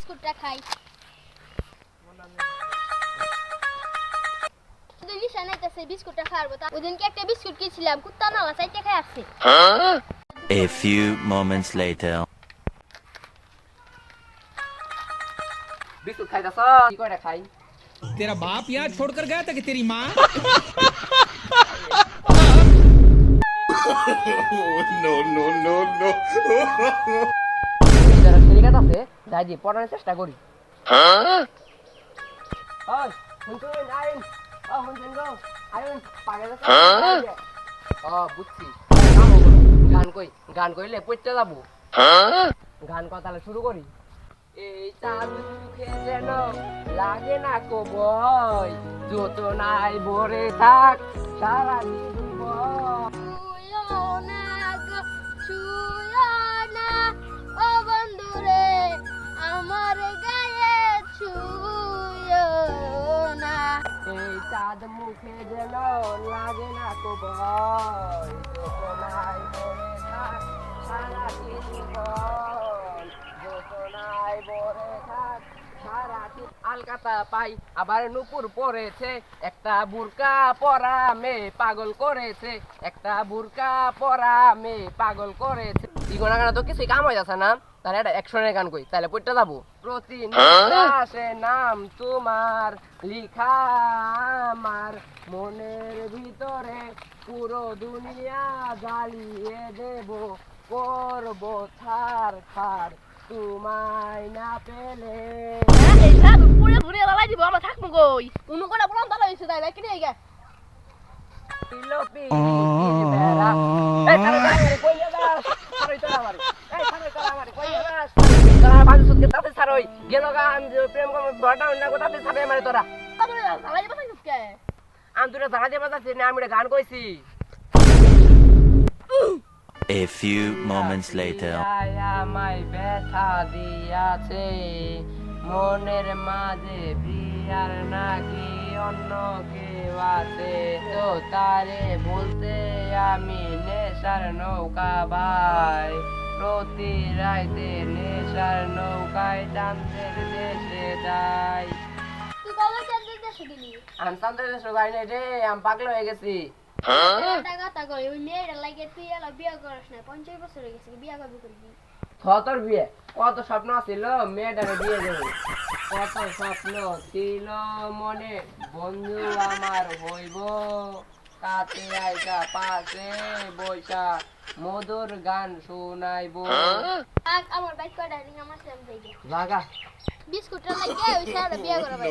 বিস্কুটটা খাই। নিশা নাইতেছে বিস্কুটটা খাওয়াবো। ওদিনকে একটা বিস্কুট কিনছিলাম, কুত্তা নালা চাইতে খাই আসছে। A few moments later. Biscuit खाई दस की करे खाई तेरा बाप यहाँ छोड़कर गया था कि तेरी माँ? No, no, no, no. যারা শরীর আছে যাই দি পড়ানোর চেষ্টা করি ওই হুনতুন আইন ও হুনতুন গো আইন পাগল আছে ও বুঝছি কাম করো গান কইলে পড়তে যাবো গান কথা শুরু করি এই চাঁদ মুখে যেন লাগে না কো বয় যত নাই ভরে থাক সারা জীবন ছুঁয়ো না গো, ছুঁয়ো না, ও বন্ধুরে, আমার গায়ে ছুঁয়ো না। এই চাঁদ মুখে যেন লাগে না কো ভয় যত নাই ভরে থাক সারা জীবন যত নাই ভরে থাক সারা আলকাতা পাই আবার নুপুর পরেছে একটা বুরকা পরা মেয়ে পাগল করেছে একটা বুরকা পরা মেয়ে পাগল করেছে ইগোনা গানা তো কিছুই কাম হয়ে যাচ্ছে না তাহলে একটা অ্যাকশনের গান কই তাহলে পড়তে যাবো প্রতি নিঃশ্বাসে নাম তোমার লিখা আমার মনের ভিতরে পুরো দুনিয়া জ্বালিয়ে দেব করব ছাড় ছাড় তোমায় না পেলে এই সাধু পুরে ঘুরে লালাই দিব, আমরা থাকবো কই? উনু করে বলন তালা হইছে তাই নাকি রে গা। পিলোপি বেড়া এই তারে তারে কই যাস সারই তোরা আমারে এই সারই তোরা আমারে কই যাস তোরা বাজু সুতকে তাতে সারই গেল গা আমি যে প্রেম করব বড়টা না কথা তে সারে আমারে তোরা তাহলে লালাই দিব থাকছিস কে? আমি তোরা জানা দেবা যাচ্ছি না আমি গান কইছি A few moments later. আমায় ব্যথা দিয়াছে মনের মাঝে প্রিয়ার নাকি অন্য কেউ আছে তো তারে বলতে আমি নেশার নৌকা ভাই প্রতি রাইতে নেশার নৌকায় চাঁদের দেশে যাই তুই কবে চাঁদের দেশে গেলি? আমি চাঁদের দেশে যাই না রে আমি পাগল হয়ে গেছি টাকা কই ওই মেয়েটা লাগে তুই এলা বিয়া করিস না, 50 বছর হয়ে গেছে, বিয়া কবে করবি? তোর বিয়ে কত স্বপ্ন ছিল মেয়েটারে বিয়ে দেবো কত স্বপ্ন ছিল মনে বন্ধু আমার হইব কাছে আইসা পাশে বৈশা মধুর গান শোনাইব আমার বাইক কয়টা রিং আমার সেম যাইবে। লাগা বিস্কুটটা লাগে ওই সারা বিয়া করা ভাই।